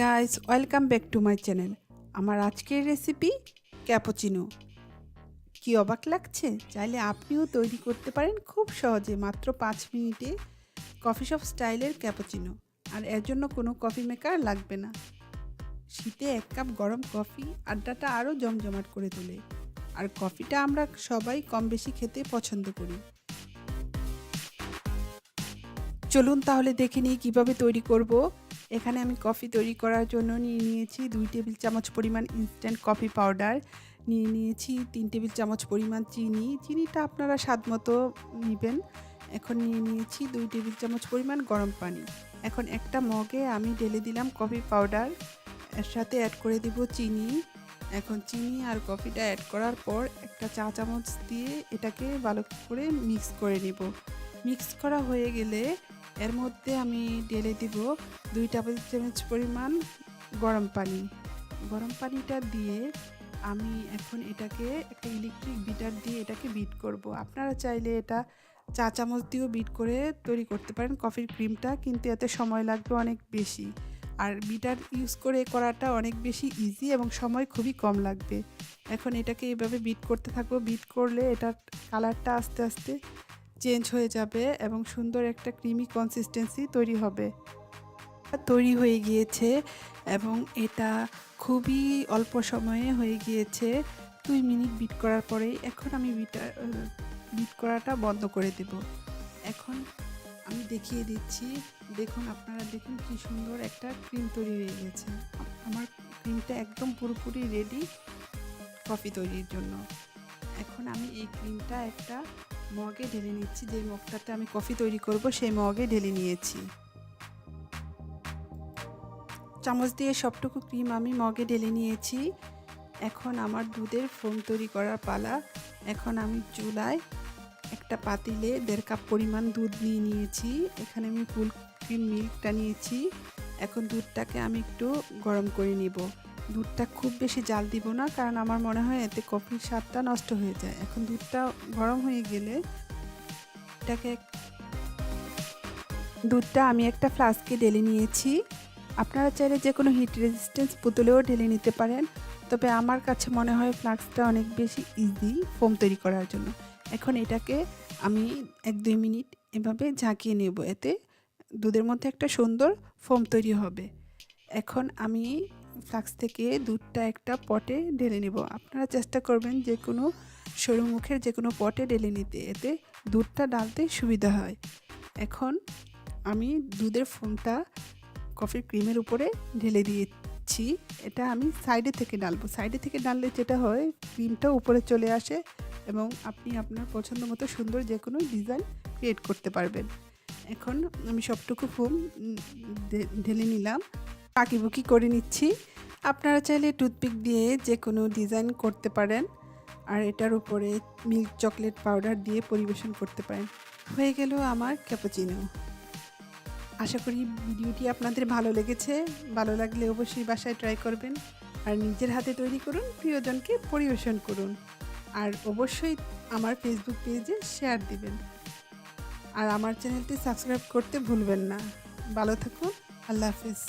Guys, welcome back to my channel. আমার আজকের recipe cappuccino. কি অবাক লাগছে? চাইলে আপনিও তৈরি করতে পারেন খুব সহজে, মাত্র 5 মিনিটে কফি শপ স্টাইলের ক্যাপুচিনো। আর এর জন্য কোনো কফি মেকার লাগবে না। শীতে 1 কাপ গরম কফি আড্ডাটা আরও জমজমাট করে তোলে। আর কফিটা আমরা সবাই কম বেশি খেতে পছন্দ করি। চলুন তাহলে দেখে নিই কীভাবে তৈরি করব। এখানে আমি কফি তৈরি করার জন্য নিয়েছি 2 টেবিল চামচ পরিমাণ ইনস্ট্যান্ট কফি পাউডার, নিয়েছি 3 টেবিল চামচ পরিমাণ চিনিটা আপনারা স্বাদ মতো নেবেন। এখন নিয়েছি 2 টেবিল চামচ পরিমাণ গরম পানি। এখন একটা মগে আমি ঢেলে দিলাম কফি পাউডার, এর সাথে অ্যাড করে দিব চিনি। এখন চিনি আর কফিটা অ্যাড করার পর একটা চা চামচ দিয়ে এটাকে ভালো করে মিক্স করে নেব। মিক্স করা হয়ে গেলে এর মধ্যে আমি ঢেলে দিব 2 টেবিল চামচ পরিমাণ গরম পানি। গরম পানিটা দিয়ে আমি এখন এটাকে একটা ইলেকট্রিক বিটার দিয়ে এটাকে বিট করব। আপনারা চাইলে এটা চা চামচ দিয়েও বিট করে তৈরি করতে পারেন কফির ক্রিমটা, কিন্তু এতে সময় লাগবে অনেক বেশি। আর বিটার ইউজ করে করাটা অনেক বেশি ইজি এবং সময় খুবই কম লাগবে। এখন এটাকে এভাবে বিট করতে থাকবো। বিট করলে এটার কালারটা আস্তে আস্তে চেঞ্জ হয়ে যাবে এবং সুন্দর একটা ক্রিমি কনসিস্টেন্সি তৈরি হবে। তৈরি হয়ে গিয়েছে এবং এটা খুবই অল্প সময়ে হয়ে গিয়েছে। 2 মিনিট বিট করার পরেই এখন আমি বিট করাটা বন্ধ করে দেব। এখন আমি দেখিয়ে দিচ্ছি, দেখুন, আপনারা দেখুন কি সুন্দর একটা ক্রিম তৈরি হয়ে গেছে। আমার ক্রিমটা একদম পুরোপুরি রেডি কফি তৈরির জন্য। এখন আমি এই ক্রিমটা একটা মগে ঢেলে নিচ্ছি। যে মগটাতে আমি কফি তৈরি করব সেই মগে ঢেলে নিয়েছি। চামচ দিয়ে সবটুকু ক্রিম আমি মগে ঢেলে নিয়েছি। এখন আমার দুধের ফোম তৈরি করার পালা। এখন আমি চুলায় একটা পাতিলে 1.5 কাপ পরিমাণ দুধ নিয়েছি। এখানে আমি ফুল ক্রিম মিল্কটা নিয়েছি। এখন দুধটাকে আমি একটু গরম করে নিব। দুধটা খুব বেশি জাল দিব না, কারণ আমার মনে হয় এতে কফির স্বাদটা নষ্ট হয়ে যায়। এখন দুধটা গরম হয়ে গেলে দুধটা আমি একটা ফ্লাস্কে ঢেলে নিয়েছি। আপনারা চাইলে যে কোনো হিট রেজিস্ট্যান্স বোতলেও ঢেলে নিতে পারেন, তবে আমার কাছে মনে হয় ফ্লাস্কটা অনেক বেশি ইজি ফোম তৈরি করার জন্য। এখন এটাকে আমি 1-2 মিনিট এভাবে ঝাঁকিয়ে নেব, এতে দুধের মধ্যে একটা সুন্দর ফোম তৈরি হবে। এখন আমি ফ্লাস্ক থেকে দুধটা একটা পটে ঢেলে নেব। আপনারা চেষ্টা করবেন যে কোনো সরু মুখের যে কোনো পটে ঢেলে নিতে, এতে দুধটা ঢালতে সুবিধা হয়। এখন আমি দুধের ফোমটা কফির ক্রিমের উপরে ঢেলে দিয়েছি। এটা আমি সাইডে থেকে ঢালবো। সাইডে থেকে ঢাললে যেটা হয়, ক্রিমটা উপরে চলে আসে এবং আপনি আপনার পছন্দ মতো সুন্দর যে কোনো ডিজাইন ক্রিয়েট করতে পারবেন। এখন আমি সবটুকু ফোম ঢেলে নিলাম, বাকি করে নিচ্ছি। আপনারা চাইলে টুথপিক দিয়ে যে কোনো ডিজাইন করতে পারেন, আর এটার উপরে মিল্ক চকলেট পাউডার দিয়ে পরিবেশন করতে পারেন। হয়ে গেল আমার ক্যাপুচিনো। আশা করি ভিডিওটি আপনাদের ভালো লেগেছে। ভালো লাগলে অবশ্যই বাসায় ট্রাই করবেন আর নিজের হাতে তৈরি করুন, প্রিয়জনকে পরিবেশন করুন। আর অবশ্যই আমার ফেসবুক পেজে শেয়ার দিবেন। আর আমার চ্যানেলটি সাবস্ক্রাইব করতে ভুলবেন না। ভালো থাকুন। আল্লাহ হাফেজ।